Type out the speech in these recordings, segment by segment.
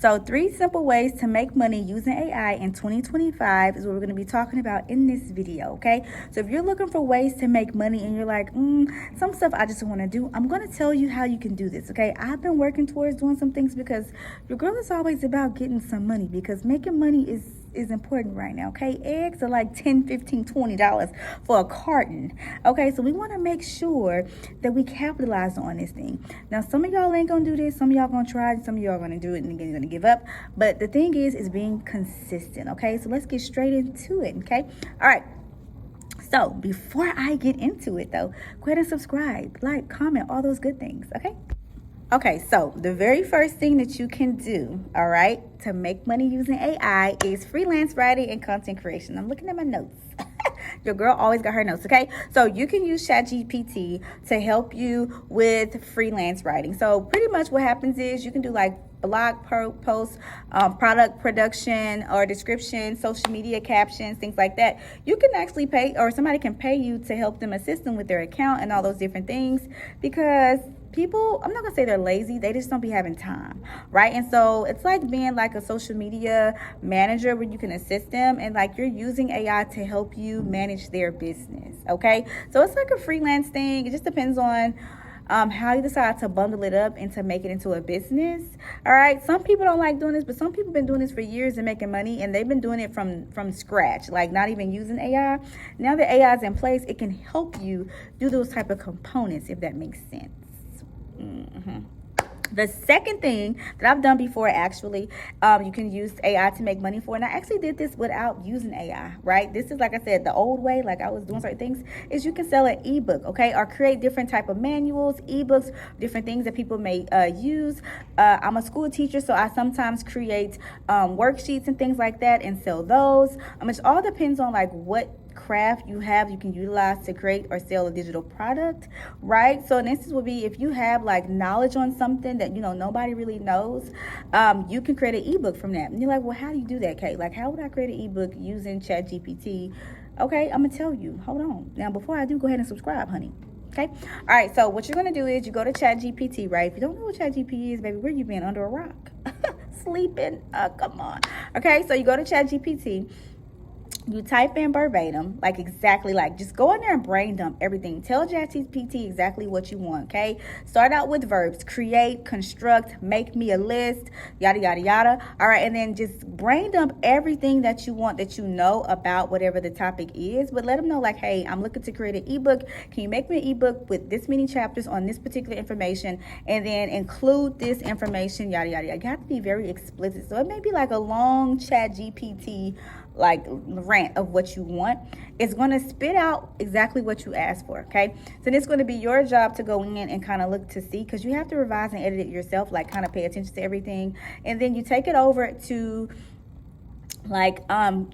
So 3 simple ways to make money using AI in 2025 is what we're going to be talking about in this video, okay? So if you're looking for ways to make money and you're like, some stuff I just want to do, I'm going to tell you how you can do this, okay? I've been working towards doing some things because your girl is always about getting some money, because making money is important right now, okay? Eggs are like $10, $15, $20 for a carton, okay? So we want to make sure that we capitalize on this thing. Now, some of y'all ain't gonna do this, some of y'all gonna try, and some of y'all are gonna do it and then you're gonna give up. But the thing is being consistent, okay? So let's get straight into it, okay? All right. So before I get into it though, go ahead and subscribe, like, comment, all those good things, okay? Okay, so the very first thing that you can do, all right, to make money using AI is freelance writing and content creation. I'm looking at my notes. Your girl always got her notes, okay? So you can use ChatGPT to help you with freelance writing. So pretty much what happens is you can do like blog posts, product production or description, social media captions, things like that. You can actually pay, or somebody can pay you to help them assist them with their account and all those different things, because people, I'm not gonna say they're lazy, they just don't be having time, right? And so it's like being like a social media manager where you can assist them, and like you're using AI to help you manage their business, okay? So it's like a freelance thing. It just depends on how you decide to bundle it up and to make it into a business. All right, some people don't like doing this, but some people have been doing this for years and making money, and they've been doing it from scratch, like not even using AI. Now that AI is in place, it can help you do those type of components, if that makes sense. The second thing that I've done before, actually, you can use AI to make money for, and I actually did this without using AI, right? This is, like I said, the old way, like I was doing certain things, is you can sell an ebook, okay, or create different type of manuals, ebooks, different things that people may use. I'm a school teacher, so I sometimes create worksheets and things like that and sell those. It all depends on like what craft you have you can utilize to create or sell a digital product, right? So an instance would be if you have like knowledge on something that nobody really knows, you can create an ebook from that. And you're like, well, how do you do that, Kate? Like, how would I create an ebook using ChatGPT? Okay, I'm gonna tell you. Hold on. Now, before I do, go ahead and subscribe, honey. Okay. All right. So what you're gonna do is you go to ChatGPT, right? If you don't know what ChatGPT is, baby, where you been, under a rock, sleeping? Come on. Okay. So you go to ChatGPT. You type in verbatim, like exactly, like just go in there and brain dump everything. Tell ChatGPT exactly what you want, okay? Start out with verbs: create, construct, make me a list, yada, yada, yada. All right, and then just brain dump everything that you want, that you know about whatever the topic is. But let them know, like, hey, I'm looking to create an ebook. Can you make me an ebook with this many chapters on this particular information, and then include this information, yada, yada, yada. You have to be very explicit. So it may be like a long ChatGPT like rant of what you want. It's going to spit out exactly what you asked for, okay? So it's going to be your job to go in and kind of look to see, because you have to revise and edit it yourself, like kind of pay attention to everything. And then you take it over to like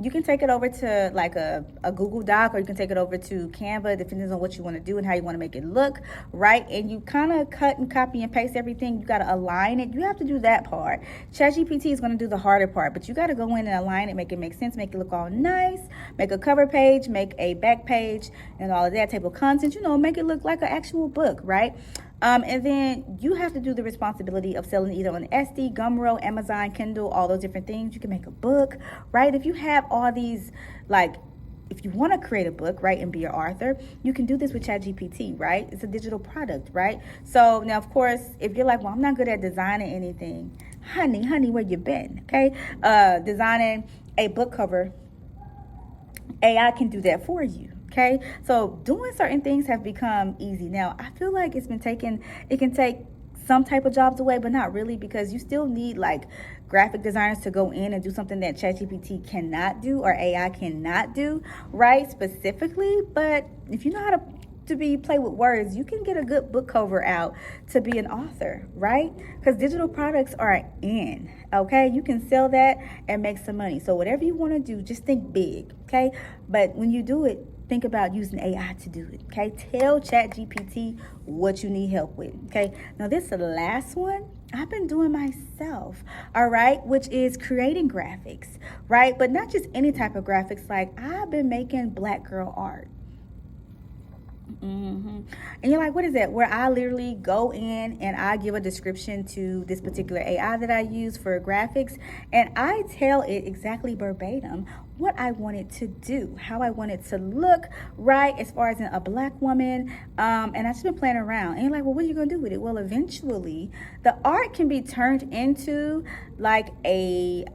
you can take it over to like a Google Doc, or you can take it over to Canva, depending on what you want to do and how you want to make it look, right? And you kind of cut and copy and paste everything. You got to align it. You have to do that part. ChatGPT is going to do the harder part, but you got to go in and align it, make it make sense, make it look all nice, make a cover page, make a back page, and all of that, table of contents, make it look like an actual book, right? And then you have to do the responsibility of selling either on Etsy, Gumroad, Amazon, Kindle, all those different things. You can make a book, right? If you have all these, like, if you want to create a book, right, and be an author, you can do this with ChatGPT, right? It's a digital product, right? So now, of course, if you're like, well, I'm not good at designing anything, honey, where you been? Okay, designing a book cover, AI can do that for you. Okay, so doing certain things have become easy. Now, I feel like it can take some type of jobs away, but not really, because you still need like graphic designers to go in and do something that ChatGPT cannot do, or AI cannot do, right? Specifically. But if you know how to play with words, you can get a good book cover out to be an author, right? Because digital products are in, okay? You can sell that and make some money. So whatever you want to do, just think big, okay? But when you do it, think about using AI to do it, okay? Tell ChatGPT what you need help with, okay? Now, this is the last one I've been doing myself, all right, which is creating graphics, right? But not just any type of graphics. Like, I've been making Black girl art. And you're like, what is that? Where I literally go in and I give a description to this particular AI that I use for graphics, and I tell it exactly verbatim what I want it to do, how I want it to look, right? As far as in a black woman, and I've just been playing around. And you're like, well, what are you gonna do with it? Well, eventually, the art can be turned into like a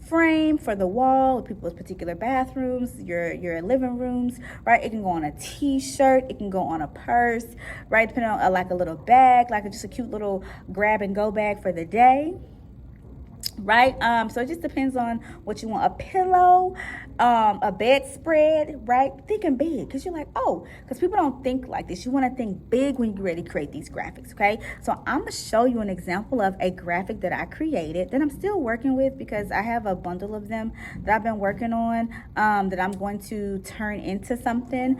frame for the wall of people's particular bathrooms, your living rooms, right? It can go on a t-shirt, it can go on a purse, right? Depending on like a little bag, like just a cute little grab and go bag for the day, right? So it just depends on what you want. A pillow, a bedspread, right? Thinking big, because you're like, oh, because people don't think like this. You want to think big when you're ready to create these graphics, okay? So I'm gonna show you an example of a graphic that I created that I'm still working with, because I have a bundle of them that I've been working on, that I'm going to turn into something,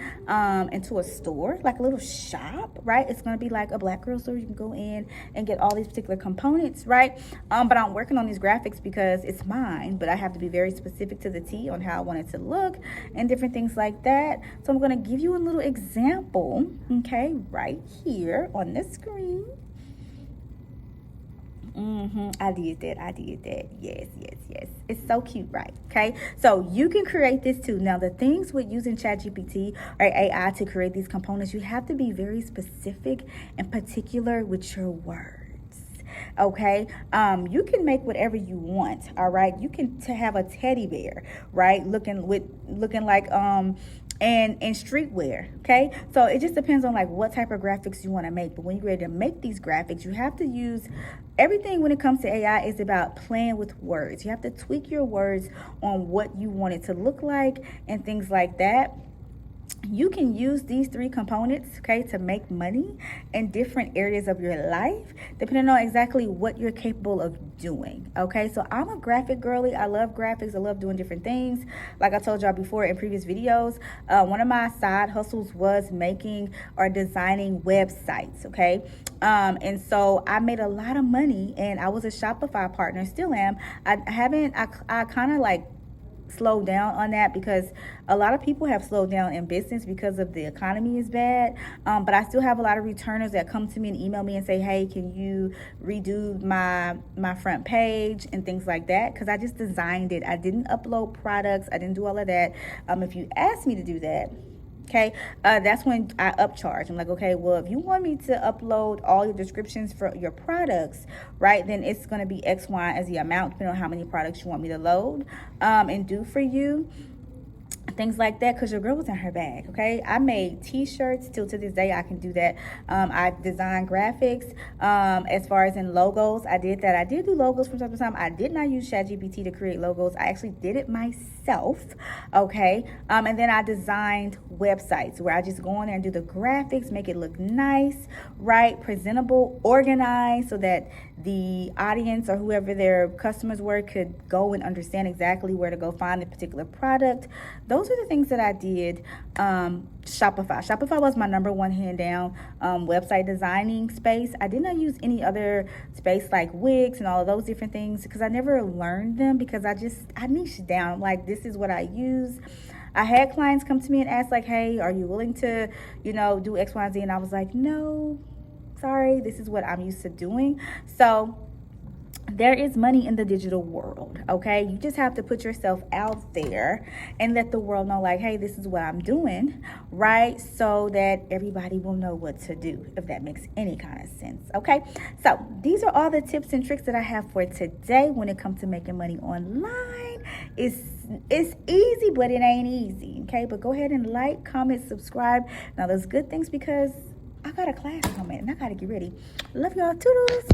into a store, like a little shop, right? It's gonna be like a black girl store. You can go in and get all these particular components, right? But I'm working on these graphics because it's mine, but I have to be very specific to the T on how I want it to look and different things like that. So I'm going to give you a little example, okay, right here on the screen. I did that. Yes. It's so cute, right? Okay, so you can create this too. Now, the things with using ChatGPT or AI to create these components, you have to be very specific and particular with your words. Okay, you can make whatever you want. All right, you can have a teddy bear, right, looking like and streetwear. Okay, so it just depends on like what type of graphics you want to make. But when you're ready to make these graphics, you have to use everything. When it comes to AI, is about playing with words. You have to tweak your words on what you want it to look like and things like that. You can use these three components, okay, to make money in different areas of your life, depending on exactly what you're capable of doing, okay? So I'm a graphic girly. I love graphics. I love doing different things. Like I told y'all before in previous videos, one of my side hustles was making or designing websites, okay? And so I made a lot of money, and I was a Shopify partner, still am. I kind of like slow down on that, because a lot of people have slowed down in business because of the economy is bad, but I still have a lot of returners that come to me and email me and say, hey, can you redo my front page and things like that, because I just designed it. I didn't upload products. I didn't do all of that. If you ask me to do that, okay, that's when I upcharge. I'm like, okay, well, if you want me to upload all your descriptions for your products, right, then it's going to be X, Y, as the amount, depending on how many products you want me to load and do for you. Things like that, because your girl was in her bag, okay? I made t-shirts. Till to this day I can do that. I designed graphics. As far as in logos, I did that. I did do logos from time to time. I did not use ChatGPT to create logos. I actually did it myself, okay? And then I designed websites where I just go in there and do the graphics, make it look nice, right, presentable, organized, so that the audience or whoever their customers were could go and understand exactly where to go find the particular product. Those are the things that I did. Shopify was my number one hand down website designing space. I did not use any other space like Wix and all of those different things, because I never learned them, because I niched down. Like, this is what I use. I had clients come to me and ask like, hey, are you willing to, do X, Y, and Z? And I was like, no, sorry, this is what I'm used to doing. So there is money in the digital world, okay? You just have to put yourself out there and let the world know, like, hey, this is what I'm doing, right? So that everybody will know what to do, if that makes any kind of sense, okay? So these are all the tips and tricks that I have for today when it comes to making money online. It's easy, but it ain't easy, okay? But go ahead and like, comment, subscribe. Now, those good things, because I got a class coming and I got to get ready. Love y'all. Toodles.